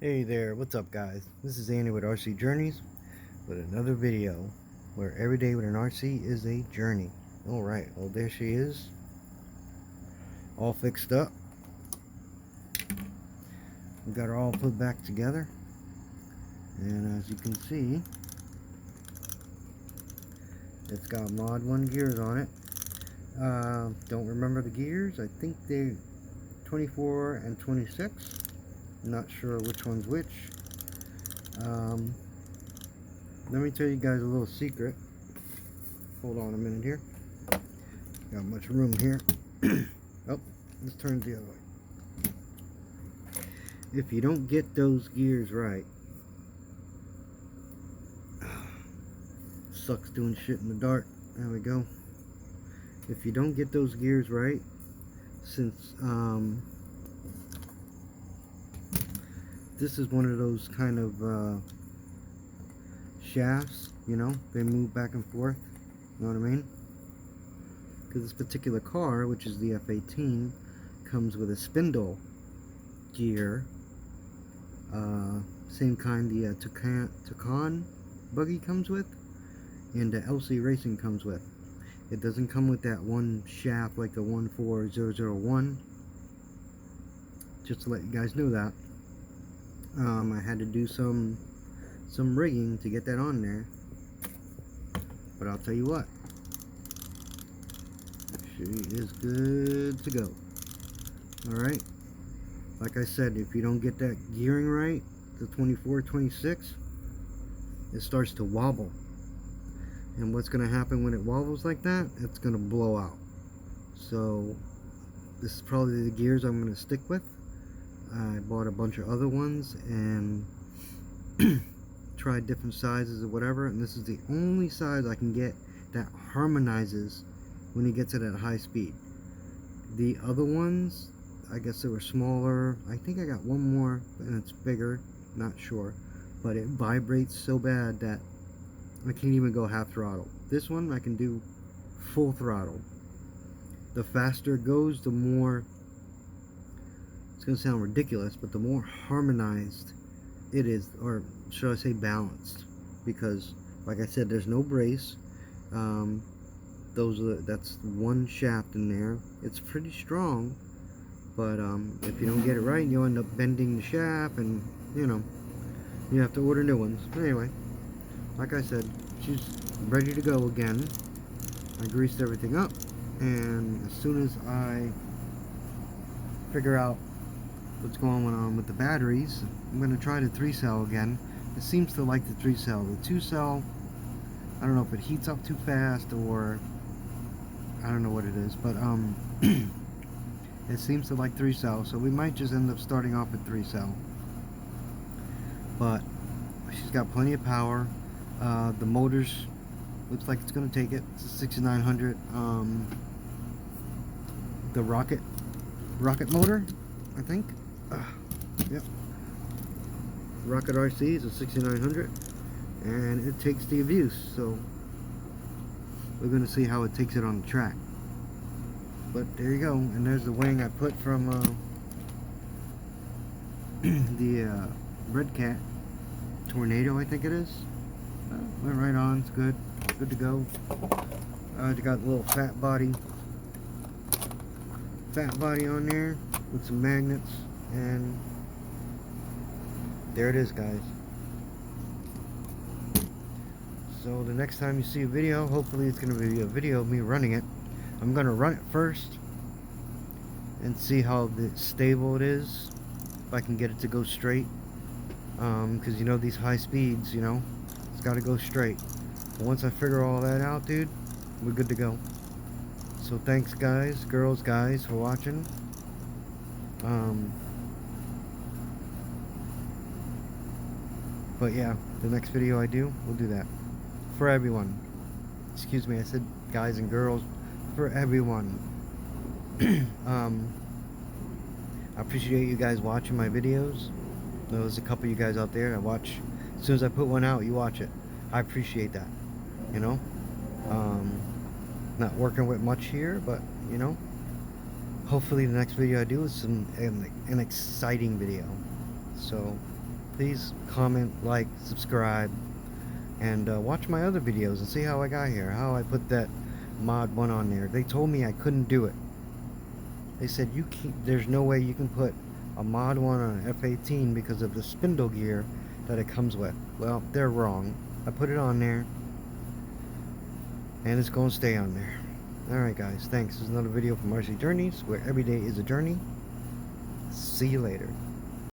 Hey there, what's up guys? This is Andy with RC Journeys with another video where every day with an RC is a journey. Alright, well there she is, all fixed up. We got her all put back together, and as you can see, it's got Mod 1 gears on it. Don't remember the gears. I think they're 24 and 26. Not sure which one's which. Let me tell you guys a little secret. Hold on a minute here. Got much room here. Oh, let's turn it the other way. If you don't get those gears right, sucks doing shit in the dark. There we go. If you don't get those gears right, since this is one of those kind of shafts, you know, they move back and forth, you know what I mean? Because this particular car, which is the F18, comes with a spindle gear, same kind the Tucson buggy comes with, and the LC Racing comes with. It doesn't come with that one shaft like the 14001, just to let you guys know that. I had to do some rigging to get that on there, but I'll tell you what, she is good to go. Alright, like I said, if you don't get that gearing right, the 24, 26, it starts to wobble, and what's going to happen when it wobbles like that, it's going to blow out. So this is probably the gears I'm going to stick with. I bought a bunch of other ones and tried different sizes or whatever, and this is the only size I can get that harmonizes when you get to that high speed. The other ones, I guess they were smaller. I think I got one more and it's bigger, not sure, but it vibrates so bad that I can't even go half throttle. This one I can do full throttle. The faster it goes, the more, it's going to sound ridiculous, but the more harmonized it is, or should I say balanced, because like I said, there's no brace. That's one shaft in there. It's pretty strong, but if you don't get it right, you'll end up bending the shaft, and you know, you have to order new ones. But anyway, like I said, she's ready to go again. I greased everything up, and as soon as I figure out what's going on with the batteries, I'm going to try the 3-cell again. It seems to like the 3-cell. The 2-cell, I don't know if it heats up too fast or I don't know what it is, but it seems to like 3-cell, so we might just end up starting off with 3-cell. But she's got plenty of power. The motors looks like it's going to take it. It's a 6900, the rocket motor, I think. Yep. Rocket RC is a 6900, and it takes the abuse, so we're going to see how it takes it on the track. But there you go, and there's the wing I put from the Red Cat Tornado, I think it is. Went right on, it's good to go. They got a little fat body on there with some magnets, and there it is, guys. So the next time you see a video, hopefully it's going to be a video of me running it. I'm going to run it first and see how stable it is, if I can get it to go straight, because you know, these high speeds, you know, it's got to go straight. But once I figure all that out, dude, we're good to go. So thanks guys, girls, guys, for watching. But yeah, the next video I do, we'll do that. For everyone. Excuse me, I said guys and girls. For everyone. I appreciate you guys watching my videos. There's a couple of you guys out there that watch. As soon as I put one out, you watch it. I appreciate that. You know? Not working with much here, but you know, hopefully the next video I do is an exciting video. So please comment, like, subscribe, and watch my other videos and see how I got here, how I put that mod 1 on there. They told me I couldn't do it. They said there's no way you can put a mod 1 on an F18 because of the spindle gear that it comes with. Well, they're wrong. I put it on there, and it's going to stay on there. Alright guys, thanks. This is another video from RC Journeys, where every day is a journey. See you later.